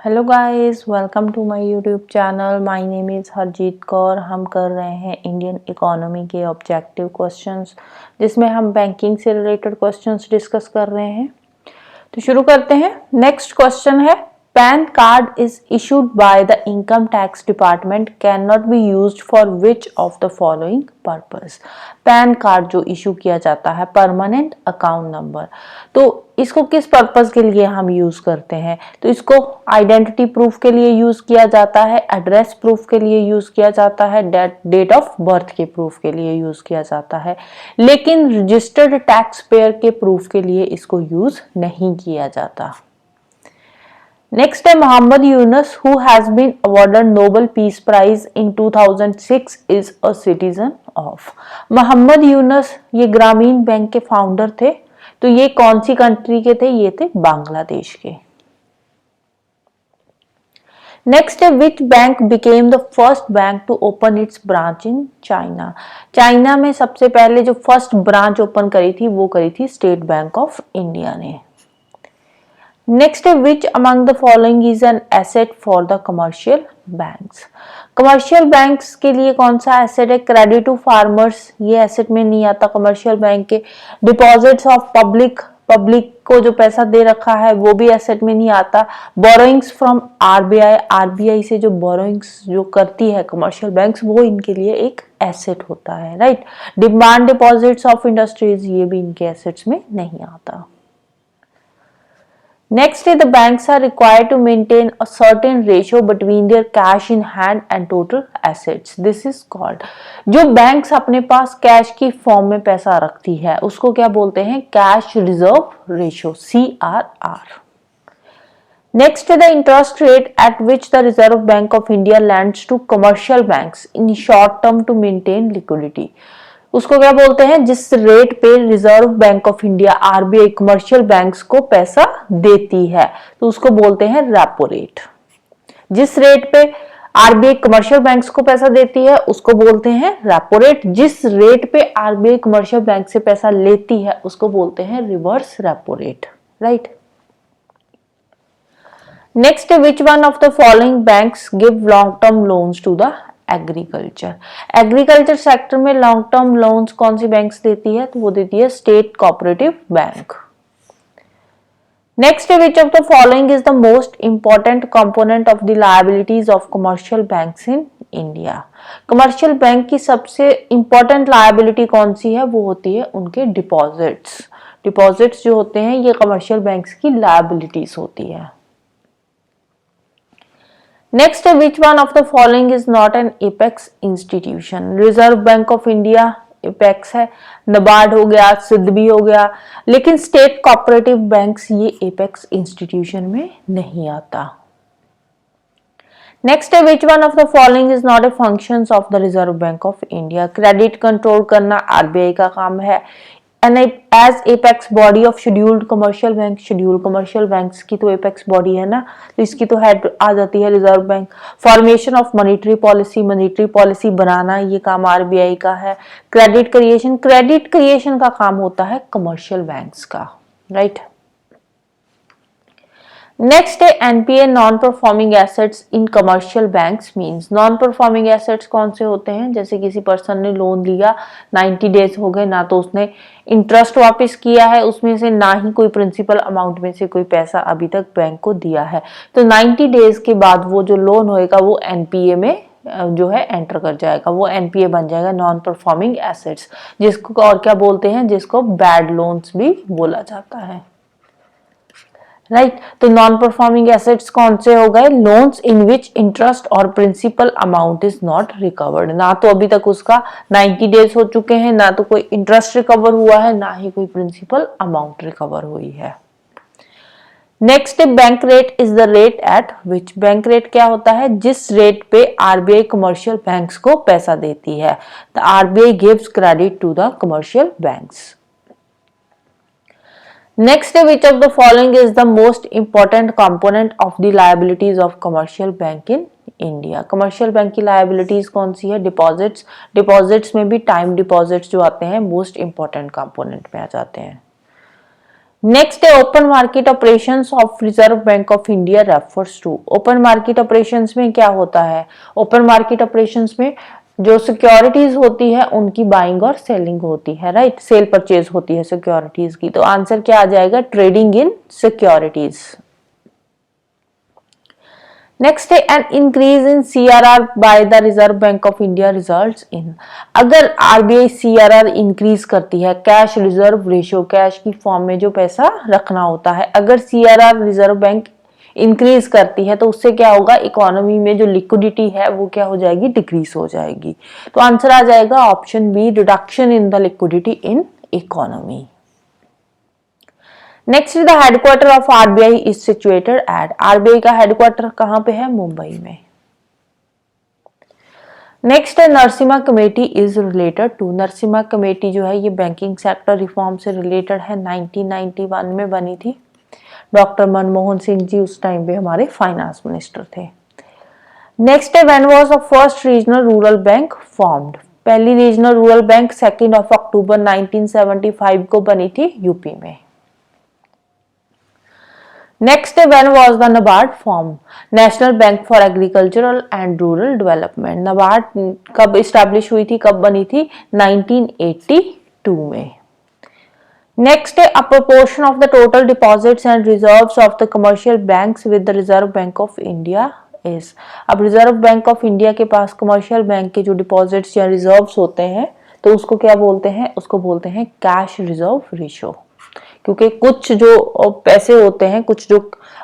Hello guys, welcome to my YouTube channel. My name is Harjeet Kaur. हम कर रहे हैं इंडियन इकोनॉमी के ऑब्जेक्टिव क्वेश्चंस, जिसमें हम बैंकिंग से रिलेटेड क्वेश्चंस डिस्कस कर रहे हैं। तो शुरू करते हैं। नेक्स्ट क्वेश्चन है, pan card is issued by the income tax department can not be used for which of the following purpose. Pan card जो इशू किया जाता है, परमानेंट अकाउंट नंबर, तो इसको किस पर्पस के लिए हम यूज करते हैं? तो इसको आइडेंटिटी प्रूफ के लिए यूज किया जाता है, एड्रेस प्रूफ के लिए यूज किया जाता है, डेट ऑफ बर्थ के प्रूफ के लिए यूज किया जाता है, लेकिन रजिस्टर्ड टैक्स पेयर के प्रूफ के लिए इसको यूज नहीं किया जाता। नेक्स्ट है, Mohammad Yunus who has been awarded Nobel peace prize in 2006 is a citizen of. Mohammad Yunus ये ग्रामीण बैंक के फाउंडर थे। तो ये कौन सी कंट्री के थे? ये थे बांग्लादेश के। नेक्स्ट है, which bank became the first bank to open its branch in China. China में सबसे पहले जो फर्स्ट ब्रांच ओपन करी थी वो करी थी स्टेट बैंक ऑफ इंडिया ने। नेक्स्ट है, which among the following is an asset for the commercial banks. Commercial banks के लिए कौन सा एसेट है? क्रेडिट टू फार्मर्स, ये एसेट में नहीं आता कमर्शियल बैंक के। डिपॉजिट्स ऑफ पब्लिक को जो पैसा दे रखा है वो भी एसेट में नहीं आता। बोरोइंग्स फ्रॉम आरबीआई से जो बोरोइंग्स जो करती है कमर्शियल बैंक्स, वो इनके लिए एक एसेट होता है, right. Demand deposits of industries, ये भी इनके एसेट्स में नहीं आता। Next, the banks are required to maintain a certain ratio between their cash in hand and total assets. This is called, जो बैंक्स अपने पास कैश की फॉर्म में पैसा रखती है उसको क्या बोलते हैं? Cash reserve ratio, CRR. Next, the interest rate at which the Reserve Bank of India lends to commercial banks in short term to maintain liquidity. उसको क्या बोलते हैं? जिस रेट पे Reserve bank of India RBI commercial banks को पैसा देती है तो उसको बोलते हैं रेपो रेट। जिस रेट पे आरबीआई कमर्शियल बैंक्स को पैसा देती है उसको बोलते हैं रेपो रेट। जिस रेट पे आरबीआई कमर्शियल बैंक से पैसा लेती है उसको बोलते हैं reverse repo rate, right. Next, which one of the following banks give long term loans to the agriculture sector में लॉन्ग टर्म लोन्स कौन सी बैंक्स देती है? तो वो देती है state cooperative bank. Next, which of the following is the most important component of the liabilities of commercial banks in India. Commercial bank की सबसे इंपॉर्टेंट लायबिलिटी कौन सी है? वो होती है उनके डिपॉजिट्स जो होते हैं ये कमर्शियल बैंक्स की लायबिलिटीज होती है। नेक्स्ट है, which one of the following is not an apex institution. Reserve bank of India apex है, नबार्ड हो गया, सिडबी हो गया, लेकिन स्टेट कोऑपरेटिव बैंक्स ये एपेक्स इंस्टीट्यूशन में नहीं आता। नेक्स्ट है, which one of the following is not a functions of the reserve bank of India. Credit control करना आरबीआई का काम है। As apex body of scheduled commercial bank, scheduled commercial banks की तो एपेक्स बॉडी है ना, तो इसकी तो हेड आ जाती है reserve bank. Formation of monetary policy बनाना ये काम आरबीआई का है। क्रेडिट क्रिएशन का काम होता है कमर्शियल बैंक्स का, राइट। नेक्स्ट है, NPA non performing assets in commercial banks means. Non performing assets कौन से होते हैं? जैसे किसी पर्सन ने लोन लिया, 90 डेज हो गए, ना तो उसने इंटरेस्ट वापस किया है उसमें से, ना ही कोई प्रिंसिपल अमाउंट में से कोई पैसा अभी तक बैंक को दिया है, तो 90 डेज के बाद वो जो लोन होएगा वो एनपीए में जो है एंटर कर जाएगा, वो एनपीए बन जाएगा, नॉन परफॉर्मिंग एसेट्स, जिसको और क्या बोलते हैं? जिसको बैड लोन्स भी बोला जाता है, राइट। तो नॉन परफॉर्मिंग एसेट्स कौन से हो गए? लोन्स इन विच इंटरेस्ट और principal amount is not recovered. ना तो अभी तक उसका 90 डेज हो चुके हैं, ना तो कोई इंटरेस्ट रिकवर हुआ है, ना ही कोई प्रिंसिपल अमाउंट रिकवर हुई है। Next, bank rate is the rate at which. Bank rate क्या होता है? जिस रेट पे आरबीआई कमर्शियल बैंक्स को पैसा देती है। The RBI gives credit to the commercial banks. Next, which of the following is the most important component of the liabilities of commercial bank in India? Commercial bank की liabilities कौन सी है? Deposits में भी time deposits जो आते हैं most important component में आ जाते हैं। नेक्स्ट है open market operations of reserve bank of India refers to. Open market operations में क्या होता है? ओपन मार्केट ऑपरेशंस में जो सिक्योरिटीज होती है उनकी बाइंग और सेलिंग होती है, राइट, सेल परचेज होती है सिक्योरिटीज की। तो आंसर क्या आ जाएगा? Trading in securities. नेक्स्ट है an increase in CRR by the reserve bank of India results in. अगर आरबीआई सीआरआर इंक्रीज करती है, कैश रिजर्व रेशियो, कैश की फॉर्म में जो पैसा रखना होता है, अगर सीआरआर रिजर्व बैंक इंक्रीज करती है तो उससे क्या होगा? इकोनॉमी में जो लिक्विडिटी है वो क्या हो जाएगी? डिक्रीज हो जाएगी। तो आंसर आ जाएगा option B, reduction in the liquidity in economy. Next the headquarter of RBI is situated at. RBI का हेडक्वार्टर कहां पे है? मुंबई में। नेक्स्ट है Narasimha committee is related to. Narasimha committee जो है ये बैंकिंग सेक्टर रिफॉर्म से रिलेटेड है, 1991 में बनी थी। डॉक्टर मनमोहन सिंह जी उस टाइम पे हमारे फाइनेंस मिनिस्टर थे। नेक्स्ट है when was the first regional rural bank formed. पहली रीजनल रूरल बैंक 2 अक्टूबर 1975 को बनी थी यूपी में। नेक्स्ट है when was the NABARD form. National bank for agricultural and rural development. NABARD कब इस्टेब्लिश हुई थी, कब बनी थी? 1982 में। नेक्स्ट है a proportion of the total deposits and reserves of the commercial banks with the reserve bank of India is. अब reserve bank of India के पास कमर्शियल बैंक के जो डिपॉजिट्स या रिजर्व्स होते हैं तो उसको क्या बोलते हैं? उसको बोलते हैं कैश रिजर्व रेशियो। क्योंकि कुछ जो पैसे होते हैं, कुछ जो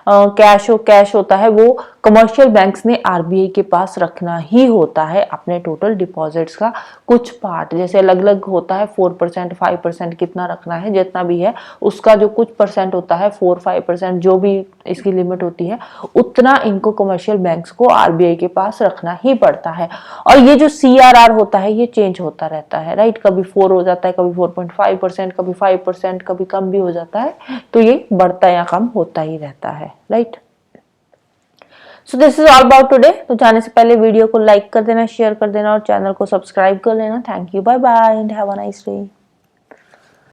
कैश होता है वो कमर्शियल बैंक्स ने आरबीआई के पास रखना ही होता है अपने टोटल डिपॉजिट्स का कुछ पार्ट। जैसे अलग अलग होता है 4%, 5% कितना रखना है, जितना भी है उसका जो कुछ परसेंट होता है 4-5% जो भी इसकी लिमिट होती है उतना इनको कमर्शियल बैंक्स को आरबीआई के पास रखना ही पड़ता है। और ये जो सीआरआर होता है ये चेंज होता रहता है, राइट। कभी 4 हो जाता है, कभी 4.5%, कभी 5%, कभी कम भी हो जाता है। तो ये बढ़ता या कम होता ही रहता है, right. So this is all about today. तो जाने से पहले वीडियो को लाइक कर देना, शेयर कर देना और चैनल को सब्सक्राइब कर लेना। Thank you, bye bye and have a nice day.